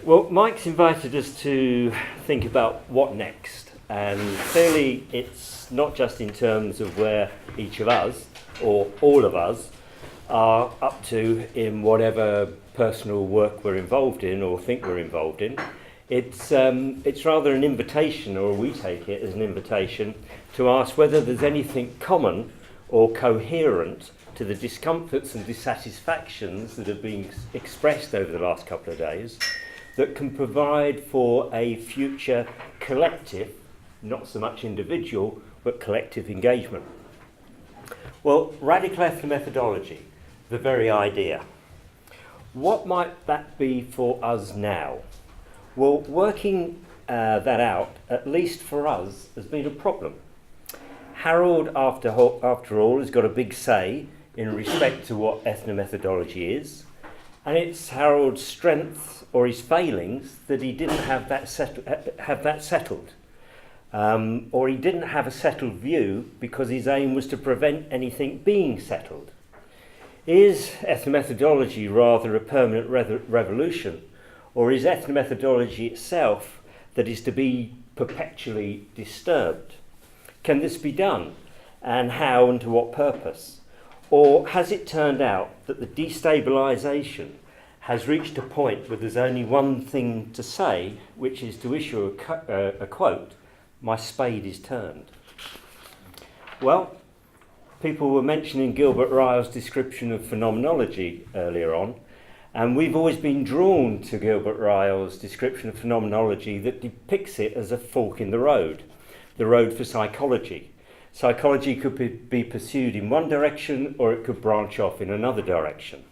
Well, Mike's invited us to think about what next, and clearly it's not just in terms of where each of us, or all of us, are up to in whatever personal work we're involved in or think we're involved in. It's rather an invitation, or we take it as an invitation, to ask whether there's anything common or coherent to the discomforts and dissatisfactions that have been expressed over the last couple of days that can provide for a future collective, not so much individual, but collective engagement. Well, radical ethnomethodology, the very idea. What might that be for us now? Well, working that out, at least for us, has been a problem. Harold, after all, has got a big say in respect to what ethnomethodology is, and it's Harold's strengths or his failings that he didn't have that settled. Or he didn't have a settled view because his aim was to prevent anything being settled. Is ethnomethodology rather a permanent revolution, or is ethnomethodology itself that is to be perpetually disturbed? Can this be done, and how and to what purpose? Or has it turned out that the destabilisation has reached a point where there's only one thing to say, which is to issue a quote, "My spade is turned"? Well, people were mentioning Gilbert Ryle's description of phenomenology earlier on, and we've always been drawn to Gilbert Ryle's description of phenomenology that depicts it as a fork in the road for psychology. Psychology could be pursued in one direction, or it could branch off in another direction.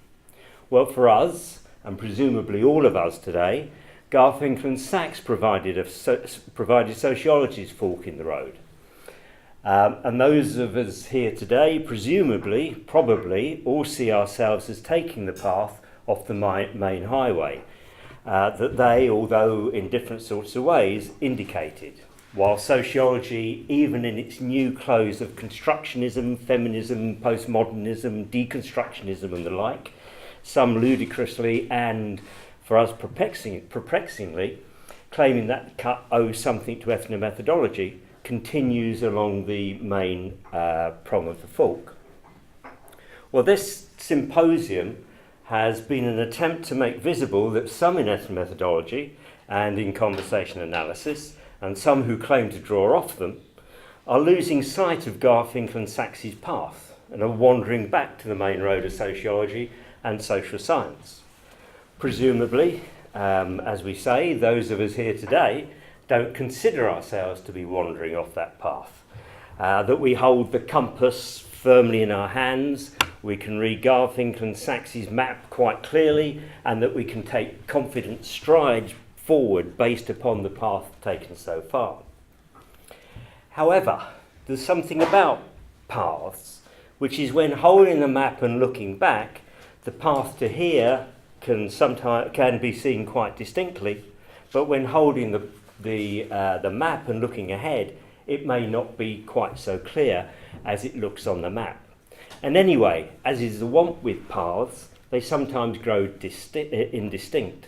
Well, for us, and presumably all of us today, Garfinkel and Sachs provided sociology's fork in the road. And those of us here today, presumably, probably, all see ourselves as taking the path off the main highway that they, although in different sorts of ways, indicated. While sociology, even in its new clothes of constructionism, feminism, postmodernism, deconstructionism and the like, some ludicrously and, for us, perplexingly, claiming that cut owes something to ethnomethodology, continues along the main prong of the fork. Well, this symposium has been an attempt to make visible that some in ethnomethodology and in conversation analysis, and some who claim to draw off them, are losing sight of Garfinkel and Sachs's path and are wandering back to the main road of sociology and social science. Presumably, as we say, those of us here today don't consider ourselves to be wandering off that path, that we hold the compass firmly in our hands, we can read Garfinkel and Sachs's map quite clearly, and that we can take confident strides forward based upon the path taken so far. However, there's something about paths, which is when holding the map and looking back, the path to here can be seen quite distinctly, but when holding the map and looking ahead, it may not be quite so clear as it looks on the map. And anyway, as is the want with paths, they sometimes grow indistinct.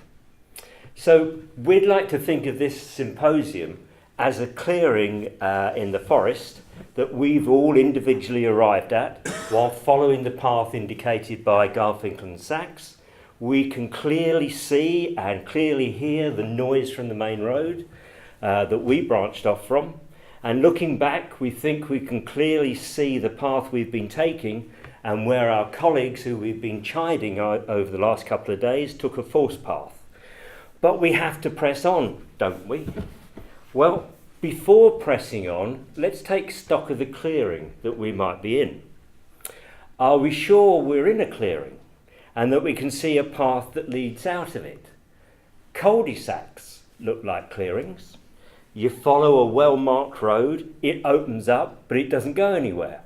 So we'd like to think of this symposium as a clearing in the forest that we've all individually arrived at while following the path indicated by Garfinkel and Sachs. We can clearly see and clearly hear the noise from the main road that we branched off from. And looking back, we think we can clearly see the path we've been taking and where our colleagues who we've been chiding over the last couple of days took a false path. But we have to press on, don't we? Well, before pressing on, let's take stock of the clearing that we might be in. Are we sure we're in a clearing and that we can see a path that leads out of it? Cul-de-sacs look like clearings. You follow a well-marked road, it opens up, but it doesn't go anywhere.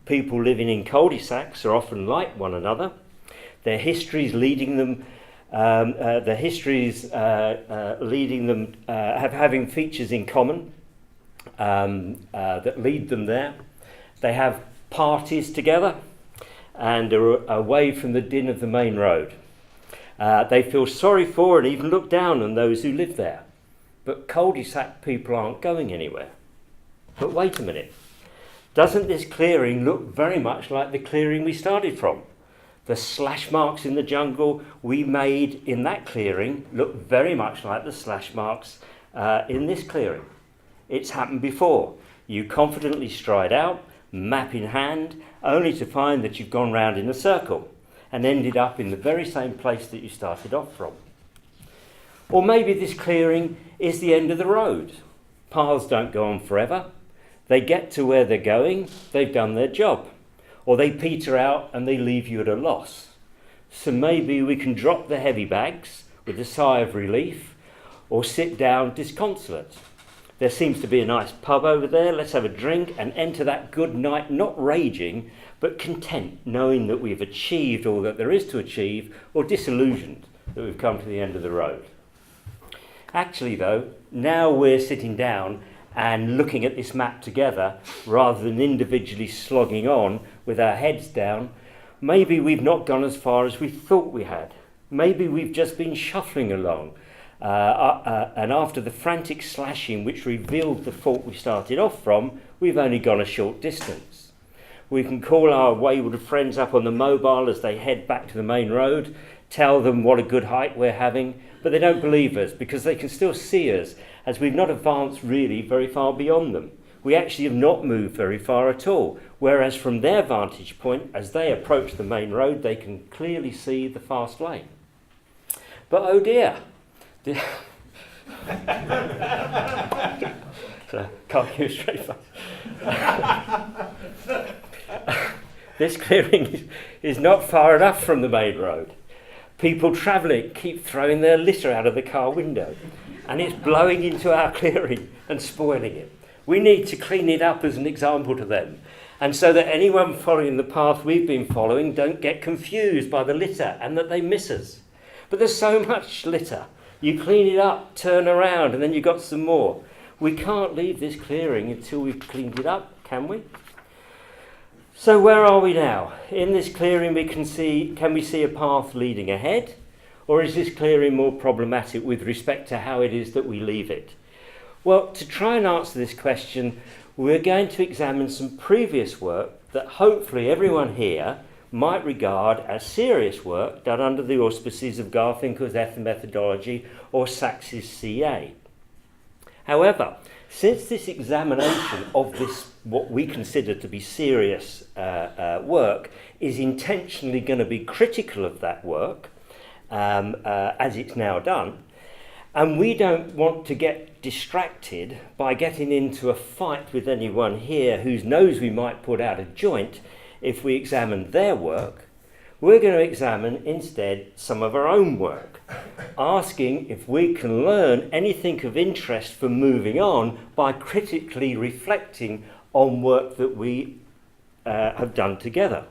People living in cul-de-sacs are often like one another. Their histories leading them having features in common that lead them there. They have parties together and are away from the din of the main road. They feel sorry for and even look down on those who live there. But cul-de-sac people aren't going anywhere. But wait a minute. Doesn't this clearing look very much like the clearing we started from? The slash marks in the jungle we made in that clearing look very much like the slash marks in this clearing. It's happened before. You confidently stride out, map in hand, only to find that you've gone round in a circle and ended up in the very same place that you started off from. Or maybe this clearing is the end of the road. Paths don't go on forever. They get to where they're going, they've done their job. Or they peter out and they leave you at a loss. So maybe we can drop the heavy bags with a sigh of relief, or sit down disconsolate. There seems to be a nice pub over there, let's have a drink and enter that good night, not raging, but content, knowing that we've achieved all that there is to achieve, or disillusioned that we've come to the end of the road. Actually though, now we're sitting down and looking at this map together, rather than individually slogging on with our heads down, maybe we've not gone as far as we thought we had. Maybe we've just been shuffling along. And after the frantic slashing which revealed the fault we started off from, we've only gone a short distance. We can call our wayward friends up on the mobile as they head back to the main road, tell them what a good hike we're having, but they don't believe us because they can still see us as we've not advanced really very far beyond them. We actually have not moved very far at all, whereas from their vantage point, as they approach the main road, they can clearly see the fast lane. But oh dear, so, can't keep a straight face. This clearing is not far enough from the main road. People travelling keep throwing their litter out of the car window, and it's blowing into our clearing and spoiling it. We need to clean it up as an example to them, and so that anyone following the path we've been following don't get confused by the litter and that they miss us. But there's so much litter. You clean it up, turn around, and then you've got some more. We can't leave this clearing until we've cleaned it up, can we? So where are we now? In this clearing can we see a path leading ahead? Or is this clearing more problematic with respect to how it is that we leave it? Well, to try and answer this question, we're going to examine some previous work that hopefully everyone here might regard as serious work done under the auspices of Garfinkel's ethnomethodology or Sachs's CA. However, since this examination of this, what we consider to be serious work, is intentionally going to be critical of that work, as it's now done, and we don't want to get distracted by getting into a fight with anyone here whose nose we might put out of joint if we examine their work, we're going to examine instead some of our own work, asking if we can learn anything of interest for moving on by critically reflecting on work that we have done together.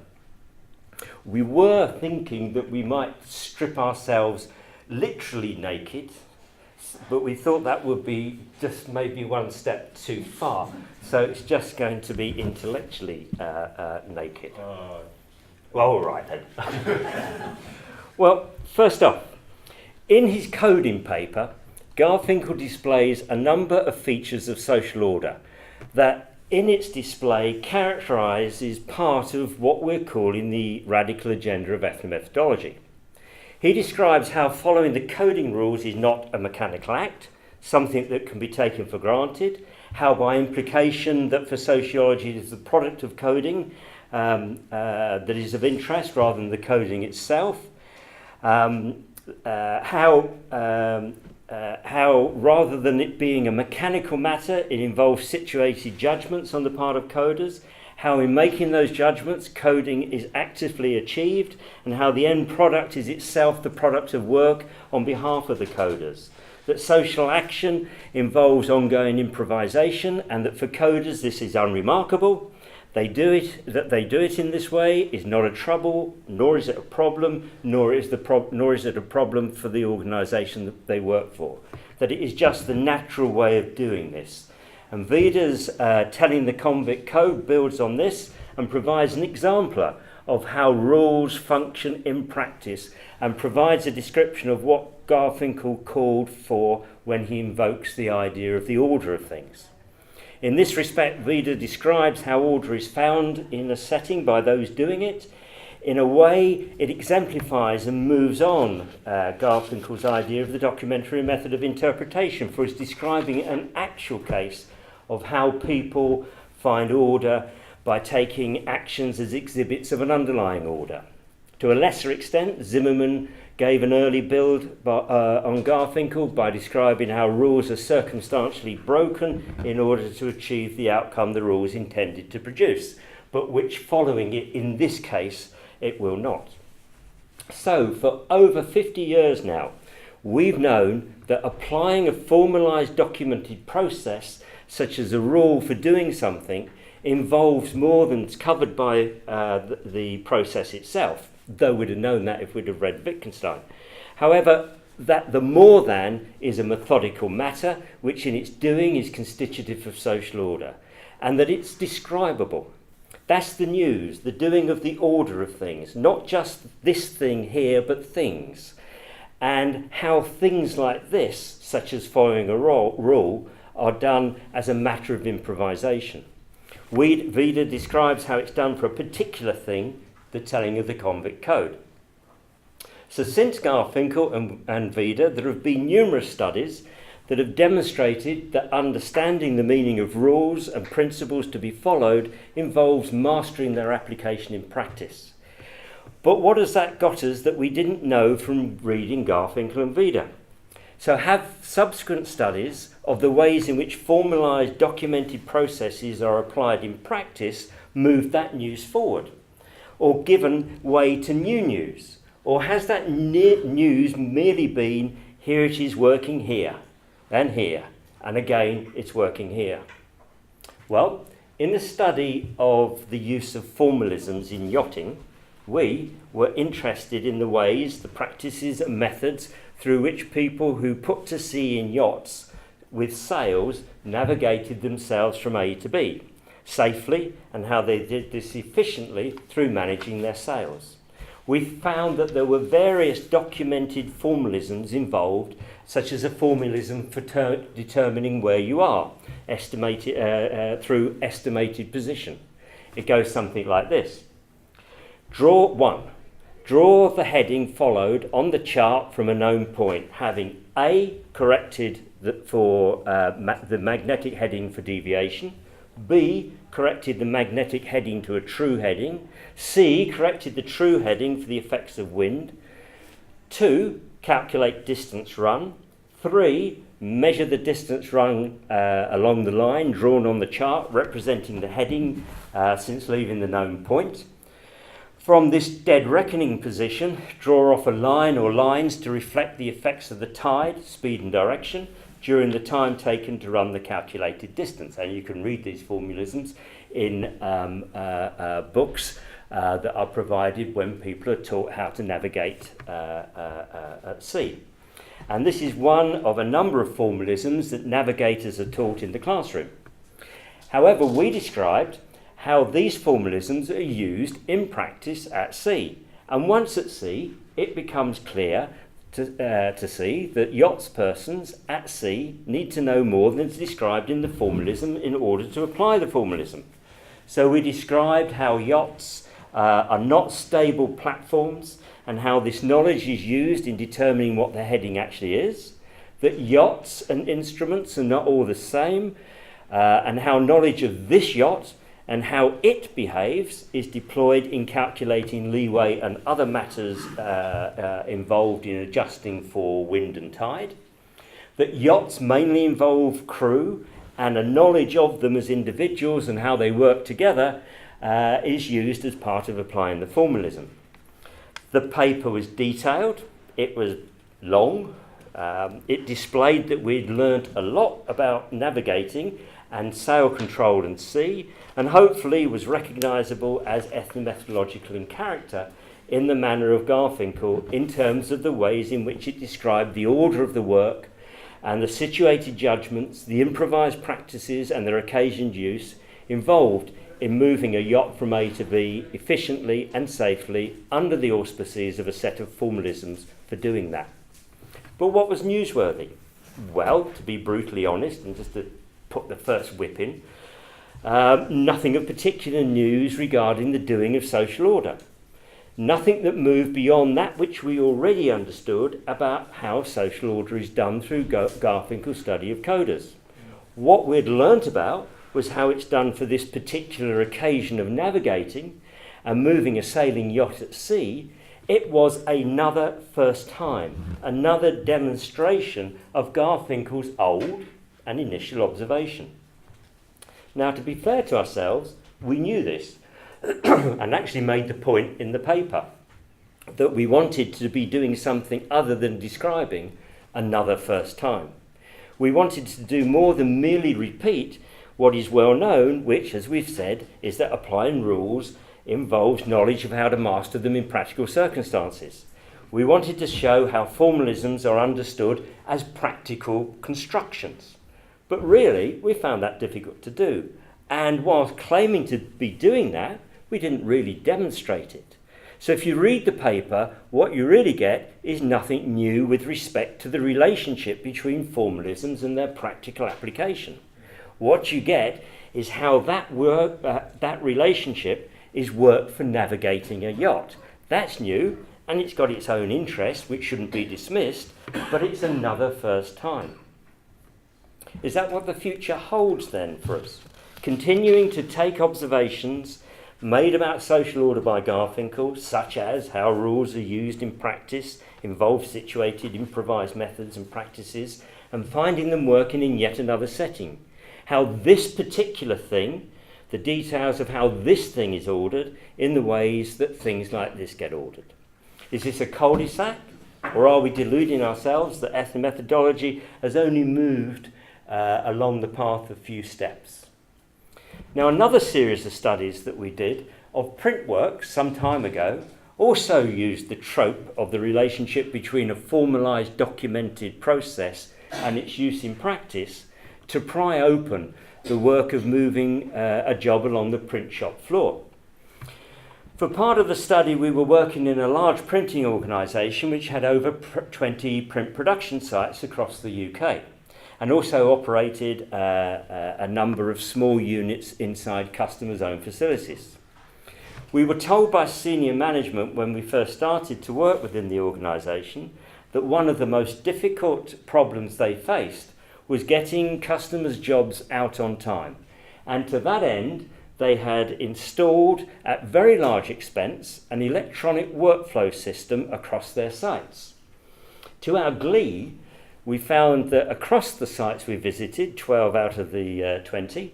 We were thinking that we might strip ourselves literally naked, but we thought that would be just maybe one step too far. So it's just going to be intellectually naked. Well, all right then. Well, first off, in his coding paper, Garfinkel displays a number of features of social order that in its display characterises part of what we're calling the radical agenda of ethnomethodology. He describes how following the coding rules is not a mechanical act, something that can be taken for granted, how by implication that for sociology it is the product of coding that is of interest rather than the coding itself, how rather than it being a mechanical matter, it involves situated judgments on the part of coders, how in making those judgments coding is actively achieved, and how the end product is itself the product of work on behalf of the coders. That social action involves ongoing improvisation, and that for coders this is unremarkable. They do it in this way is not a trouble, nor is it a problem, nor is it a problem for the organisation that they work for. That it is just the natural way of doing this. And Veda's Telling the Convict Code builds on this and provides an exemplar of how rules function in practice and provides a description of what Garfinkel called for when he invokes the idea of the order of things. In this respect, Vida describes how order is found in a setting by those doing it. In a way, it exemplifies and moves on Garfinkel's idea of the documentary method of interpretation, for it's describing an actual case of how people find order by taking actions as exhibits of an underlying order. To a lesser extent, Zimmerman gave an early build on Garfinkel by describing how rules are circumstantially broken in order to achieve the outcome the rules intended to produce, but which, following it in this case, it will not. So, for over 50 years now, we've known that applying a formalised documented process, such as a rule for doing something, involves more than is covered by the process itself, though we'd have known that if we'd have read Wittgenstein. However, that the more than is a methodical matter, which in its doing is constitutive of social order, and that it's describable. That's the news, the doing of the order of things, not just this thing here, but things. And how things like this, such as following a rule, are done as a matter of improvisation. Vida describes how it's done for a particular thing, the telling of the convict code. So since Garfinkel and Vida, there have been numerous studies that have demonstrated that understanding the meaning of rules and principles to be followed involves mastering their application in practice. But what has that got us that we didn't know from reading Garfinkel and Vida? So have subsequent studies of the ways in which formalised documented processes are applied in practice moved that news forward, or given way to new news? Or has that news merely been, here it is working here, and here, and again it's working here? Well, in the study of the use of formalisms in yachting, we were interested in the ways, the practices and methods through which people who put to sea in yachts with sails navigated themselves from A to B safely, and how they did this efficiently through managing their sails. We found that there were various documented formalisms involved, such as a formalism for determining where you are, through estimated position. It goes something like this. Draw the heading followed on the chart from a known point, having A, corrected for the magnetic heading for deviation, B, corrected the magnetic heading to a true heading, C, corrected the true heading for the effects of wind, 2, calculate distance run, 3, measure the distance run along the line drawn on the chart representing the heading since leaving the known point. From this dead reckoning position, draw off a line or lines to reflect the effects of the tide, speed and direction during the time taken to run the calculated distance. And you can read these formalisms in books that are provided when people are taught how to navigate at sea. And this is one of a number of formalisms that navigators are taught in the classroom. However, we described how these formalisms are used in practice at sea. And once at sea, it becomes clear to see that yachtspersons at sea need to know more than is described in the formalism in order to apply the formalism. So we described how yachts are not stable platforms, and how this knowledge is used in determining what the heading actually is, that yachts and instruments are not all the same, and how knowledge of this yacht and how it behaves is deployed in calculating leeway and other matters involved in adjusting for wind and tide, that yachts mainly involve crew, and a knowledge of them as individuals and how they work together is used as part of applying the formalism. The paper was detailed, it was long, it displayed that we'd learnt a lot about navigating and sail control and sea, and hopefully was recognisable as ethnomethodological in character in the manner of Garfinkel in terms of the ways in which it described the order of the work and the situated judgments, the improvised practices and their occasioned use involved in moving a yacht from A to B efficiently and safely under the auspices of a set of formalisms for doing that. But what was newsworthy? Well, to be brutally honest, and just to put the first whip in, nothing of particular news regarding the doing of social order. Nothing that moved beyond that which we already understood about how social order is done through Garfinkel's study of coders. What we'd learnt about was how it's done for this particular occasion of navigating and moving a sailing yacht at sea. It was another first time, another demonstration of Garfinkel's old and initial observation. Now, to be fair to ourselves, we knew this and actually made the point in the paper that we wanted to be doing something other than describing another first time. We wanted to do more than merely repeat what is well known, which, as we've said, is that applying rules involves knowledge of how to master them in practical circumstances. We wanted to show how formalisms are understood as practical constructions. But really, we found that difficult to do. And whilst claiming to be doing that, we didn't really demonstrate it. So if you read the paper, what you really get is nothing new with respect to the relationship between formalisms and their practical application. What you get is how that relationship is work for navigating a yacht. That's new, and it's got its own interest, which shouldn't be dismissed, but it's another first time. Is that what the future holds then for us? Continuing to take observations made about social order by Garfinkel, such as how rules are used in practice, involve situated improvised methods and practices, and finding them working in yet another setting. How this particular thing, the details of how this thing is ordered in the ways that things like this get ordered. Is this a cul-de-sac, or are we deluding ourselves that ethnomethodology has only moved along the path of few steps? Now, another series of studies that we did of print work some time ago also used the trope of the relationship between a formalised documented process and its use in practice to pry open the work of moving a job along the print shop floor. For part of the study, we were working in a large printing organisation which had over 20 print production sites across the UK, and also operated a number of small units inside customers' own facilities. We were told by senior management when we first started to work within the organisation that one of the most difficult problems they faced was getting customers' jobs out on time. And to that end, they had installed, at very large expense, an electronic workflow system across their sites. To our glee, we found that across the sites we visited, 12 out of the 20,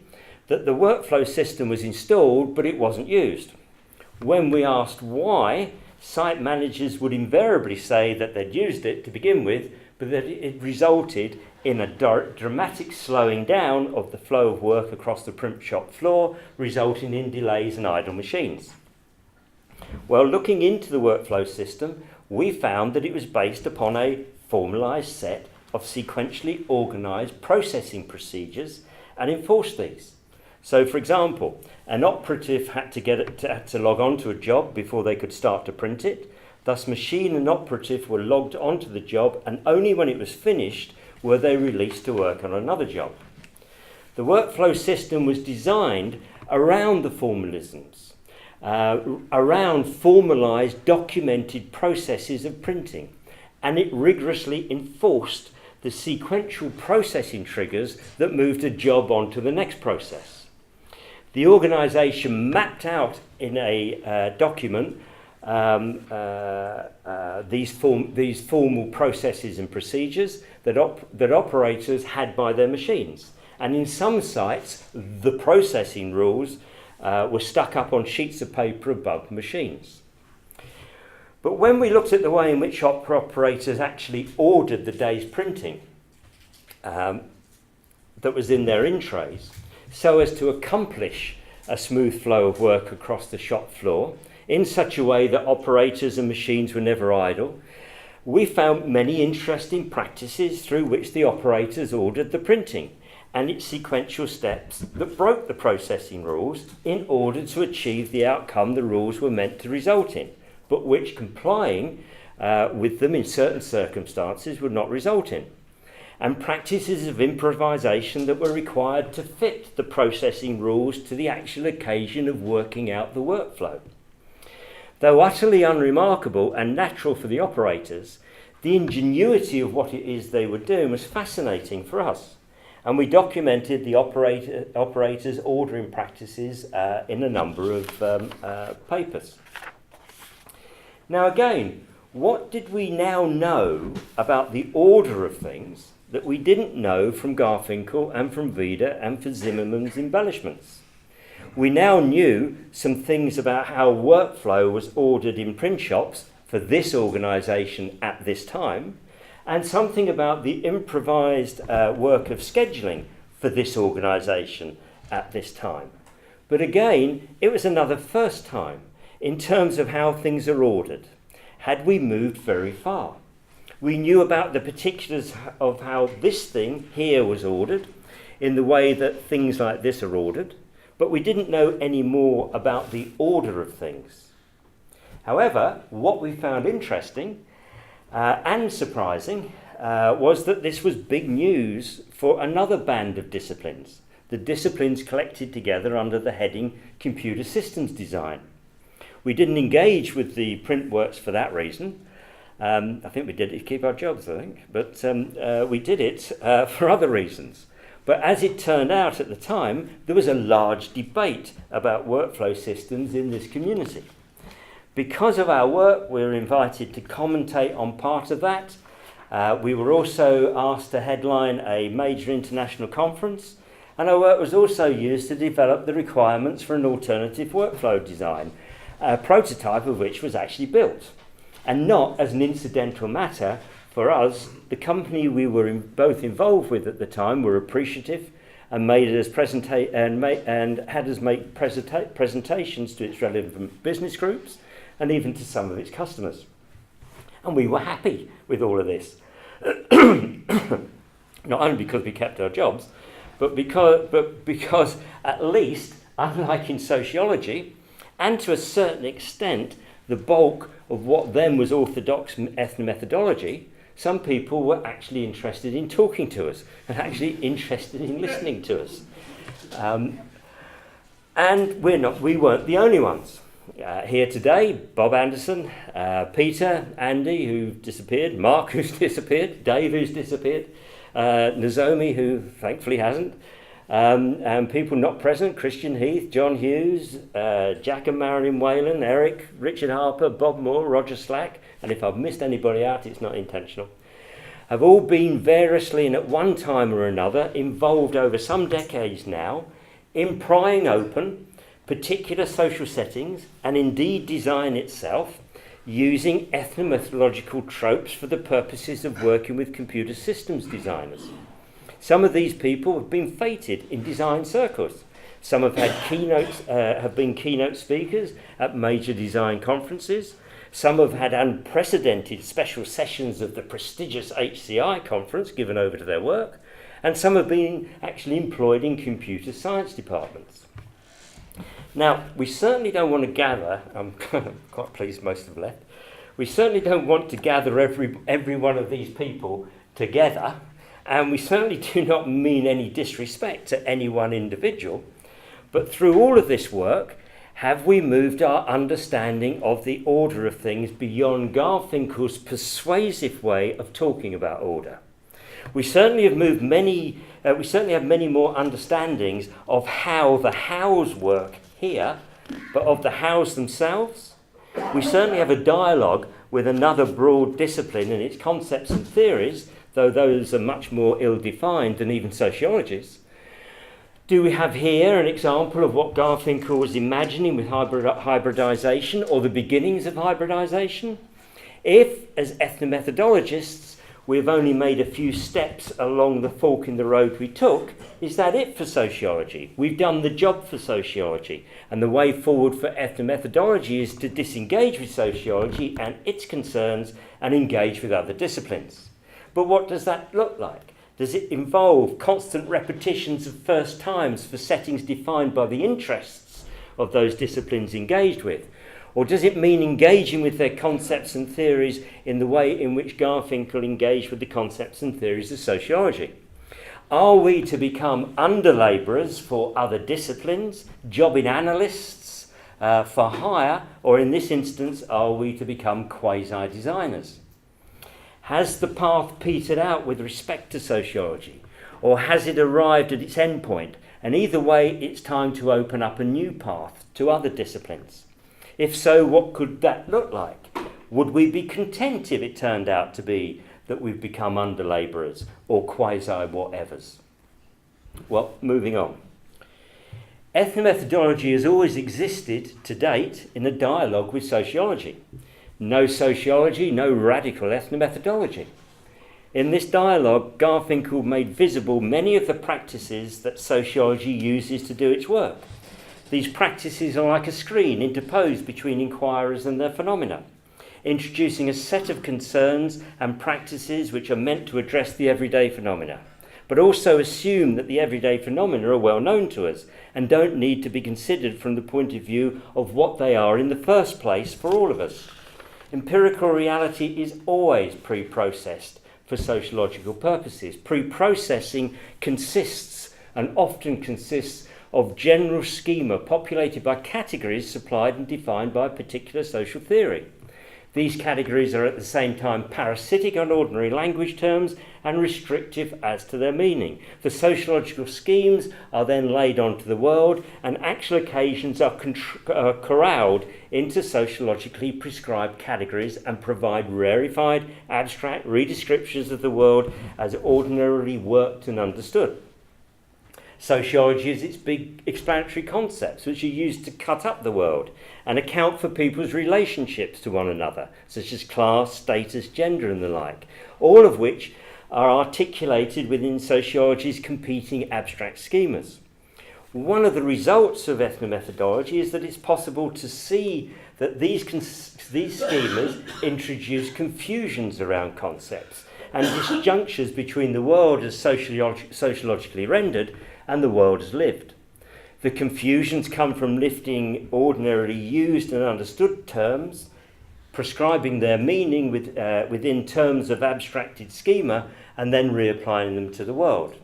that the workflow system was installed, but it wasn't used. When we asked why, site managers would invariably say that they'd used it to begin with, but that it resulted in a dramatic slowing down of the flow of work across the print shop floor, resulting in delays and idle machines. Well, looking into the workflow system, we found that it was based upon a formalised set of sequentially organised processing procedures and enforced these. So, for example, an operative had to log on to a job before they could start to print it. Thus, machine and operative were logged onto the job, and only when it was finished were they released to work on another job. The workflow system was designed around the formalisms, around formalised, documented processes of printing, and it rigorously enforced the sequential processing triggers that moved a job onto the next process. The organisation mapped out in a document these formal processes and procedures that operators had by their machines. And in some sites, the processing rules were stuck up on sheets of paper above machines. But when we looked at the way in which operators actually ordered the day's printing that was in their in trays, so as to accomplish a smooth flow of work across the shop floor in such a way that operators and machines were never idle, we found many interesting practices through which the operators ordered the printing. and its sequential steps that broke the processing rules in order to achieve the outcome the rules were meant to result in, but which complying with them in certain circumstances would not result in, and practices of improvisation that were required to fit the processing rules to the actual occasion of working out the workflow. Though utterly unremarkable and natural for the operators, the ingenuity of what it is they were doing was fascinating for us, and we documented the operators' ordering practices in a number of papers. Now again, what did we now know about the order of things that we didn't know from Garfinkel and from Vida and from Zimmermann's embellishments? We now knew some things about how workflow was ordered in print shops for this organisation at this time, and something about the improvised work of scheduling for this organisation at this time. But again, it was another first time in terms of how things are ordered. Had we moved very far? We knew about the particulars of how this thing here was ordered, in the way that things like this are ordered, but we didn't know any more about the order of things. However, what we found interesting and surprising was that this was big news for another band of disciplines, the disciplines collected together under the heading Computer Systems Design. We didn't engage with the print works for that reason. I think we did it to keep our jobs, I think, but we did it for other reasons. But as it turned out at the time, there was a large debate about workflow systems in this community. Because of our work, we were invited to commentate on part of that. We were also asked to headline a major international conference, and our work was also used to develop the requirements for an alternative workflow design, a prototype of which was actually built. And not as an incidental matter, for us, the company we were both involved with at the time were appreciative and made us had us make presentations to its relevant business groups and even to some of its customers. And we were happy with all of this. Not only because we kept our jobs, but because at least, unlike in sociology, and to a certain extent, the bulk of what then was orthodox ethnomethodology, some people were actually interested in talking to us and actually interested in listening to us. And we weren't the only ones. Here today, Bob Anderson, Peter, Andy, who disappeared, Mark, who's disappeared, Dave, who's disappeared, Nozomi, who thankfully hasn't, and people not present, Christian Heath, John Hughes, Jack and Marilyn Whalen, Eric, Richard Harper, Bob Moore, Roger Slack, and if I've missed anybody out, it's not intentional, have all been variously and at one time or another involved over some decades now in prying open particular social settings and indeed design itself using ethnomethodological tropes for the purposes of working with computer systems designers. Some of these people have been feted in design circles. Some have been keynote speakers at major design conferences. Some have had unprecedented special sessions of the prestigious HCI conference given over to their work. And some have been actually employed in computer science departments. Now, we certainly don't want to gather, I'm quite pleased most have left, we certainly don't want to gather every one of these people together, and we certainly do not mean any disrespect to any one individual, but through all of this work, have we moved our understanding of the order of things beyond Garfinkel's persuasive way of talking about order? We certainly have moved we certainly have many more understandings of how the hows work here, but of the hows themselves. We certainly have a dialogue with another broad discipline and its concepts and theories, though those are much more ill-defined than even sociologists. Do we have here an example of what Garfinkel was imagining with hybridization or the beginnings of hybridization? If, as ethnomethodologists, we've only made a few steps along the fork in the road we took, is that it for sociology? We've done the job for sociology, and the way forward for ethnomethodology is to disengage with sociology and its concerns and engage with other disciplines. But what does that look like? Does it involve constant repetitions of first times for settings defined by the interests of those disciplines engaged with? Or does it mean engaging with their concepts and theories in the way in which Garfinkel engaged with the concepts and theories of sociology? Are we to become under-labourers for other disciplines, jobbing analysts for hire, or in this instance, are we to become quasi-designers? Has the path petered out with respect to sociology, or has it arrived at its endpoint? And either way, it's time to open up a new path to other disciplines. If so, what could that look like? Would we be content if it turned out to be that we've become under-labourers or quasi-whatevers? Well, moving on. Ethnomethodology has always existed to date in a dialogue with sociology. No sociology, no radical ethnomethodology. In this dialogue, Garfinkel made visible many of the practices that sociology uses to do its work. These practices are like a screen interposed between inquirers and their phenomena, introducing a set of concerns and practices which are meant to address the everyday phenomena, but also assume that the everyday phenomena are well known to us and don't need to be considered from the point of view of what they are in the first place for all of us. Empirical reality is always pre-processed for sociological purposes. Pre-processing consists, and often consists, of general schema populated by categories supplied and defined by a particular social theory. These categories are at the same time parasitic on ordinary language terms and restrictive as to their meaning. The sociological schemes are then laid onto the world, and actual occasions are corralled into sociologically prescribed categories and provide rarefied, abstract redescriptions of the world as ordinarily worked and understood. Sociology is its big explanatory concepts which are used to cut up the world and account for people's relationships to one another, such as class, status, gender and the like, all of which are articulated within sociology's competing abstract schemas. One of the results of ethnomethodology is that it's possible to see that these schemas introduce confusions around concepts and disjunctures between the world as sociologically rendered and the world as lived. The confusions come from lifting ordinarily used and understood terms, prescribing their meaning within terms of abstracted schema, and then reapplying them to the world.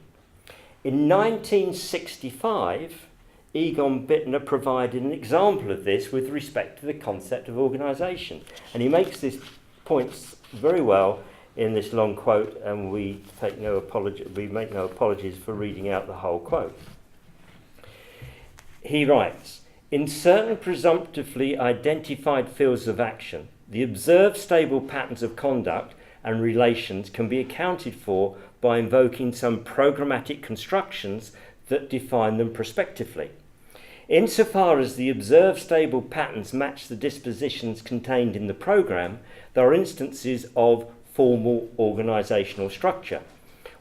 In 1965, Egon Bittner provided an example of this with respect to the concept of organisation, and he makes this point very well in this long quote, and we make no apologies for reading out the whole quote. He writes, "In certain presumptively identified fields of action, the observed stable patterns of conduct and relations can be accounted for by invoking some programmatic constructions that define them prospectively. Insofar as the observed stable patterns match the dispositions contained in the program, there are instances of formal organisational structure,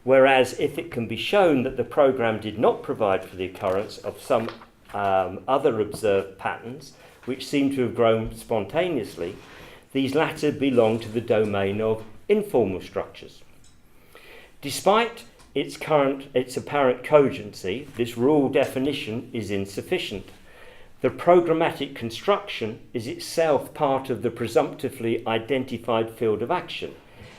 whereas if it can be shown that the program did not provide for the occurrence of some other observed patterns which seem to have grown spontaneously, these latter belong to the domain of informal structures. Despite its apparent cogency, this rule definition is insufficient. The programmatic construction is itself part of the presumptively identified field of action,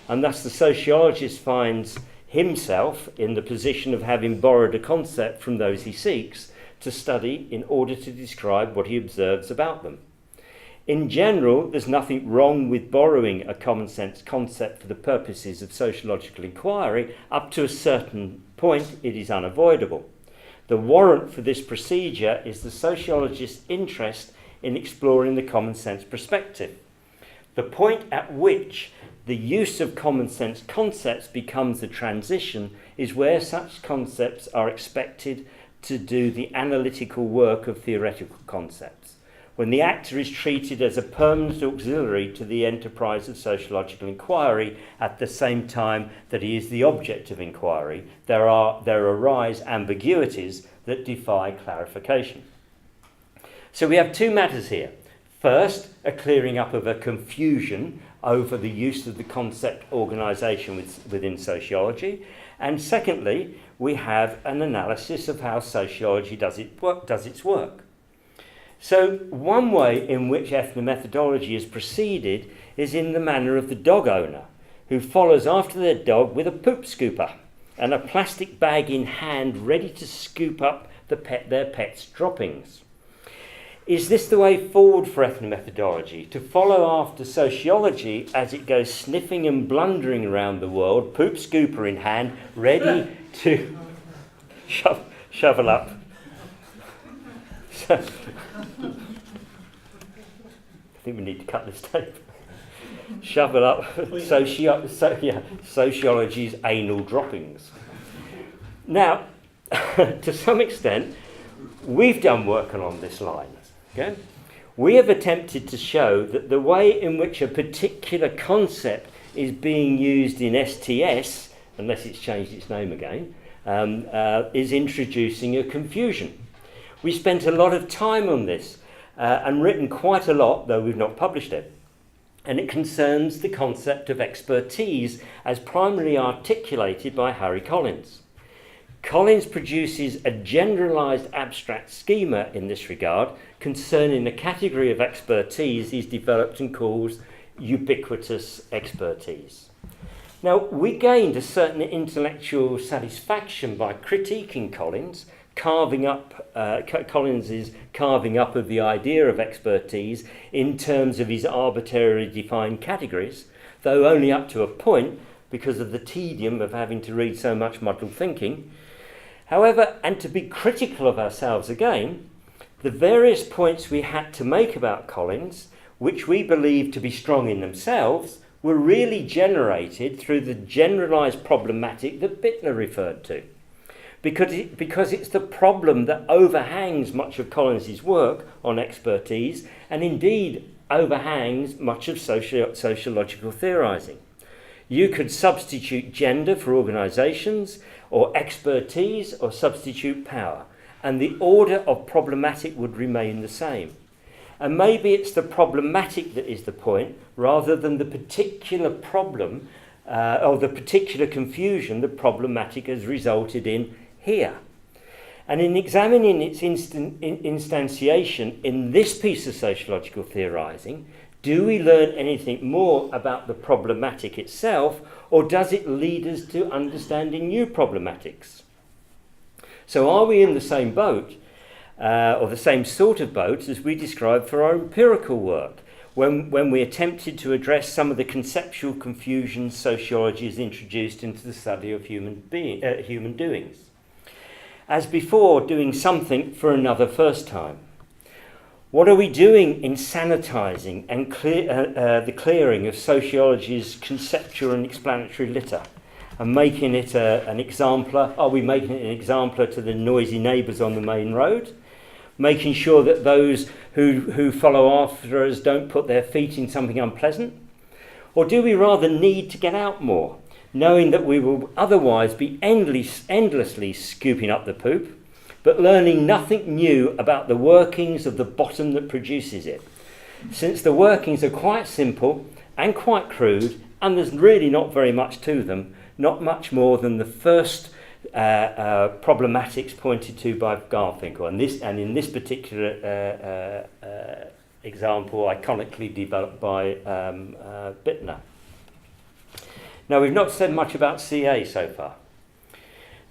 and thus the sociologist finds himself in the position of having borrowed a concept from those he seeks to study in order to describe what he observes about them. In general, there's nothing wrong with borrowing a common sense concept for the purposes of sociological inquiry. Up to a certain point, it is unavoidable. The warrant for this procedure is the sociologist's interest in exploring the common sense perspective. The point at which the use of common sense concepts becomes a transition is where such concepts are expected to do the analytical work of theoretical concepts, when the actor is treated as a permanent auxiliary to the enterprise of sociological inquiry at the same time that he is the object of inquiry, there arise ambiguities that defy clarification. So we have two matters here. First, a clearing up of a confusion over the use of the concept organisation within sociology, And secondly, we have an analysis of how sociology does its work. So one way in which ethnomethodology is proceeded is in the manner of the dog owner, who follows after their dog with a poop scooper and a plastic bag in hand ready to scoop up their pet's droppings. Is this the way forward for ethnomethodology? To follow after sociology as it goes sniffing and blundering around the world, poop scooper in hand, ready to shovel up. So, I think we need to cut this tape. Shovel up sociology's anal droppings. Now, to some extent, we've done work along this line. Okay? We have attempted to show that the way in which a particular concept is being used in STS, unless it's changed its name again, is introducing a confusion. We spent a lot of time on this and written quite a lot, though we've not published it. And it concerns the concept of expertise as primarily articulated by Harry Collins. Collins produces a generalised abstract schema in this regard concerning a category of expertise he's developed and calls ubiquitous expertise. Now, we gained a certain intellectual satisfaction by critiquing Collins, Collins's carving up of the idea of expertise in terms of his arbitrarily defined categories, though only up to a point because of the tedium of having to read so much muddled thinking. However, and to be critical of ourselves again, the various points we had to make about Collins, which we believe to be strong in themselves, were really generated through the generalised problematic that Bittner referred to. Because it's the problem that overhangs much of Collins's work on expertise, and indeed overhangs much of sociological theorising. You could substitute gender for organisations, or expertise, or substitute power, and the order of problematic would remain the same. And maybe it's the problematic that is the point, rather than the particular problem, or the particular confusion the problematic has resulted in here. And in examining its instantiation in this piece of sociological theorising, do we learn anything more about the problematic itself, or does it lead us to understanding new problematics? So are we in the same boat, or the same sort of boat as we described for our empirical work, when we attempted to address some of the conceptual confusions sociology has introduced into the study of human doings? As before, doing something for another first time. What are we doing in sanitising and the clearing of sociology's conceptual and explanatory litter and making it an exemplar? Are we making it an exemplar to the noisy neighbours on the main road? Making sure that those who follow after us don't put their feet in something unpleasant? Or do we rather need to get out more, knowing that we will otherwise be endlessly scooping up the poop, but learning nothing new about the workings of the bottom that produces it, since the workings are quite simple and quite crude, and there's really not very much to them, not much more than the first problematics pointed to by Garfinkel, and in this particular example, iconically developed by Bittner. Now, we've not said much about CA so far.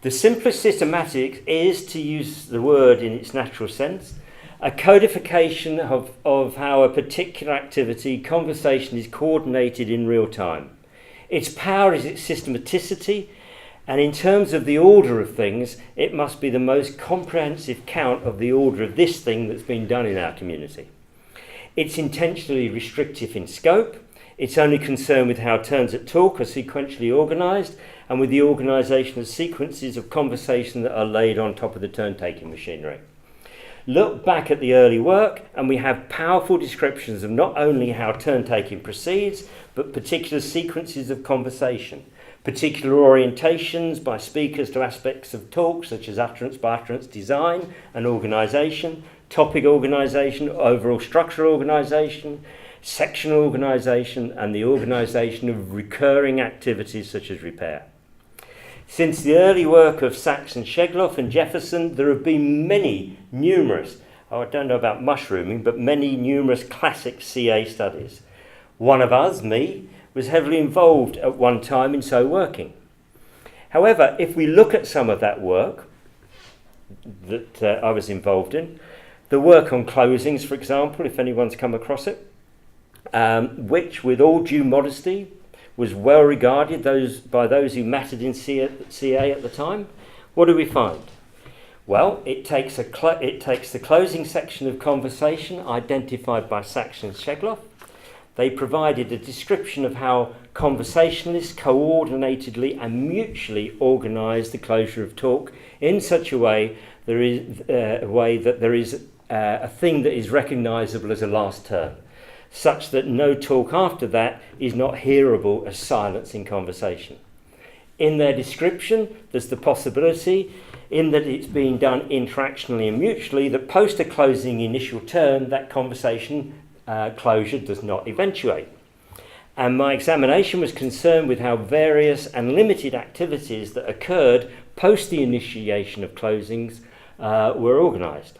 The simplest systematic is, to use the word in its natural sense, a codification of how a particular activity, conversation, is coordinated in real time. Its power is its systematicity, and in terms of the order of things, it must be the most comprehensive count of the order of this thing that's been done in our community. It's intentionally restrictive in scope. It's only concerned with how turns at talk are sequentially organised, and with the organisation of sequences of conversation that are laid on top of the turn-taking machinery. Look back at the early work, and we have powerful descriptions of not only how turn-taking proceeds, but particular sequences of conversation, particular orientations by speakers to aspects of talk, such as utterance by utterance design and organisation, topic organisation, overall structure organisation, sectional organisation, and the organisation of recurring activities such as repair. Since the early work of Sachs and Shegloff and Jefferson, there have been numerous, I don't know about mushrooming, but numerous classic CA studies. One of us, me, was heavily involved at one time in so working. However, if we look at some of that work that I was involved in, the work on closings, for example, if anyone's come across it, which, with all due modesty, was well regarded by those who mattered in CA at the time, what do we find? Well, it takes the closing section of conversation identified by Sachs and Shegloff. They provided a description of how conversationalists coordinatedly and mutually organised the closure of talk in such a way that there is a thing that is recognisable as a last term, such that no talk after that is not hearable as silence in conversation. In their description, there's the possibility, in that it's being done interactionally and mutually, that post a closing initial term, that conversation closure does not eventuate. And my examination was concerned with how various and limited activities that occurred post the initiation of closings were organised.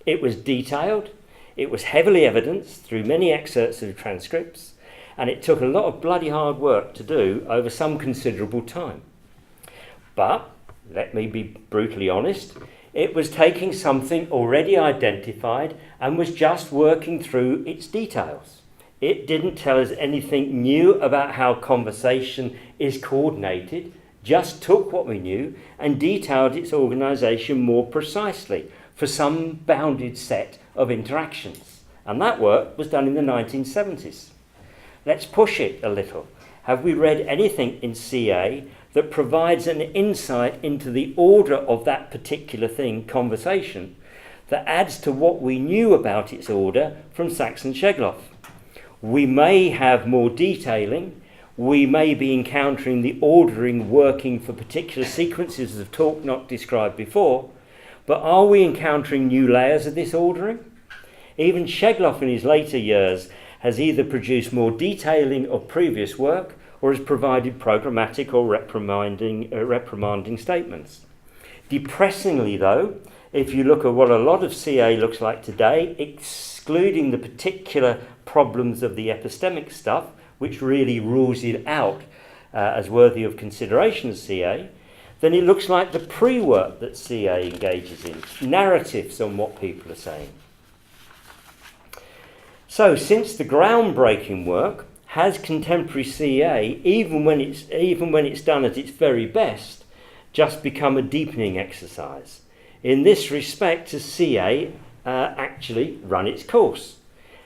It was detailed, it was heavily evidenced through many excerpts of transcripts, and it took a lot of bloody hard work to do over some considerable time. But, let me be brutally honest, it was taking something already identified and was just working through its details. It didn't tell us anything new about how conversation is coordinated, just took what we knew and detailed its organisation more precisely for some bounded set of interactions. And that work was done in the 1970s. Let's push it a little. Have we read anything in CA that provides an insight into the order of that particular thing, conversation, that adds to what we knew about its order from Sachs and Shegloff? We may have more detailing, we may be encountering the ordering working for particular sequences of talk not described before, but are we encountering new layers of this ordering? Even Shegloff in his later years has either produced more detailing of previous work or has provided programmatic or reprimanding statements. Depressingly though, if you look at what a lot of CA looks like today, excluding the particular problems of the epistemic stuff, which really rules it out as worthy of consideration as CA, then it looks like the pre-work that CA engages in, narratives on what people are saying. So, since the groundbreaking work, has contemporary CA, even when it's done at its very best, just become a deepening exercise? In this respect, has CA actually run its course?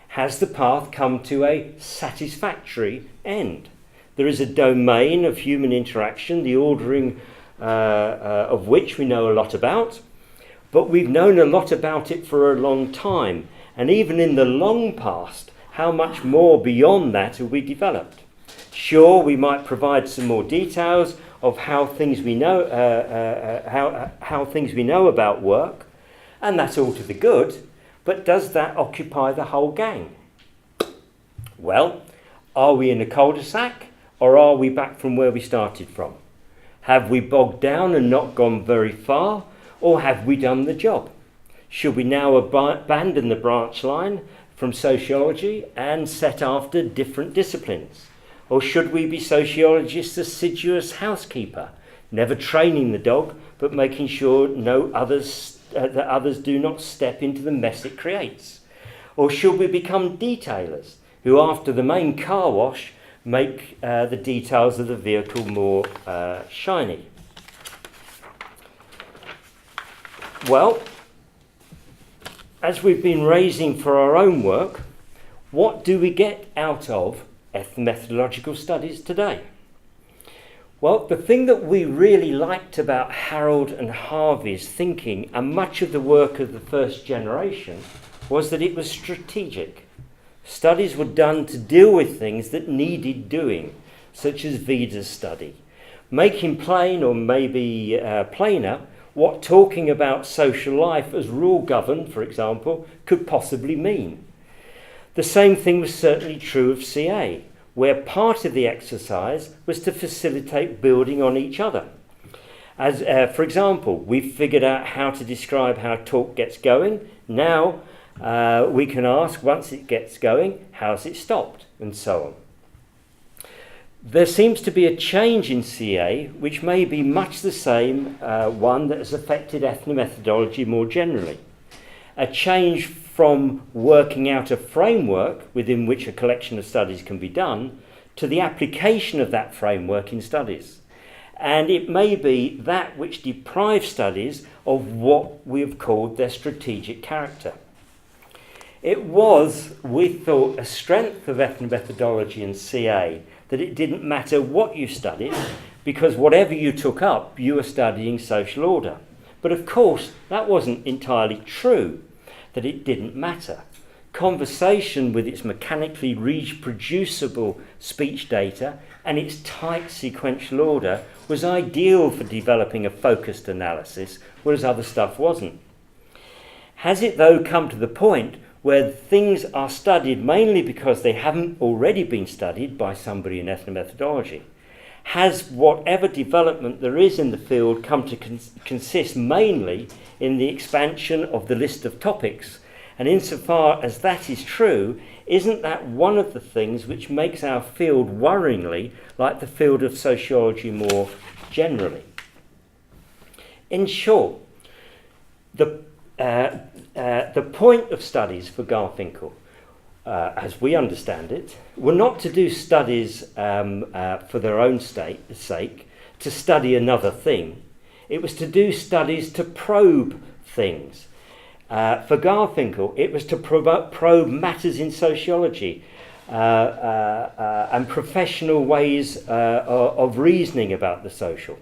Has the path come to a satisfactory end? There is a domain of human interaction, the ordering of which we know a lot about, but we've known a lot about it for a long time, and even in the long past, how much more beyond that have we developed? Sure, we might provide some more details of how things we know, how things we know about work, and that's all to the good. But does that occupy the whole gang? Well, are we in a cul-de-sac, or are we back from where we started from? Have we bogged down and not gone very far, or have we done the job? Should we now abandon the branch line from sociology and set after different disciplines? Or should we be sociologists' assiduous housekeeper, never training the dog, but making sure that others do not step into the mess it creates? Or should we become detailers, who after the main car wash make the details of the vehicle more shiny? Well, as we've been raising for our own work, what do we get out of ethnomethodological studies today? Well, the thing that we really liked about Harold and Harvey's thinking, and much of the work of the first generation, was that it was strategic. Studies were done to deal with things that needed doing, such as Vida's study, making plain, or maybe plainer, what talking about social life as rule-governed, for example, could possibly mean. The same thing was certainly true of CA, where part of the exercise was to facilitate building on each other. As, for example, we've figured out how to describe how talk gets going. Now we can ask, once it gets going, how's it stopped, and so on. There seems to be a change in CA, which may be much the same one that has affected ethnomethodology more generally. A change from working out a framework within which a collection of studies can be done to the application of that framework in studies. And it may be that which deprives studies of what we have called their strategic character. It was, we thought, a strength of ethnomethodology and CA that it didn't matter what you studied, because whatever you took up, you were studying social order. But of course, that wasn't entirely true, that it didn't matter. Conversation, with its mechanically reproducible speech data and its tight sequential order, was ideal for developing a focused analysis, whereas other stuff wasn't. Has it, though, come to the point where things are studied mainly because they haven't already been studied by somebody in ethnomethodology? Has whatever development there is in the field come to consist mainly in the expansion of the list of topics? And insofar as that is true, isn't that one of the things which makes our field worryingly like the field of sociology more generally? In short, the point of studies for Garfinkel, as we understand it, were not to do studies for their own sake, to study another thing. It was to do studies to probe things. For Garfinkel, it was to probe matters in sociology and professional ways of reasoning about the social.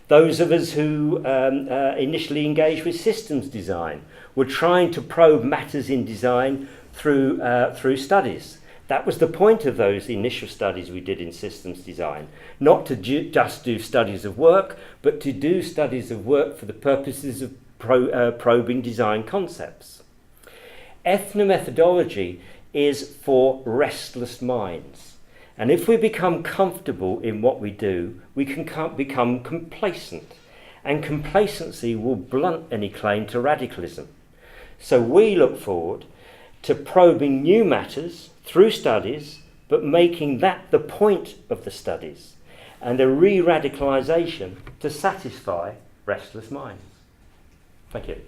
Those of us who initially engaged with systems design were trying to probe matters in design through studies. That was the point of those initial studies we did in systems design, not to just do studies of work, but to do studies of work for the purposes of probing design concepts. Ethnomethodology is for restless minds. And if we become comfortable in what we do, we can become complacent. And complacency will blunt any claim to radicalism. So we look forward to probing new matters through studies, but making that the point of the studies, and a re-radicalisation to satisfy restless minds. Thank you.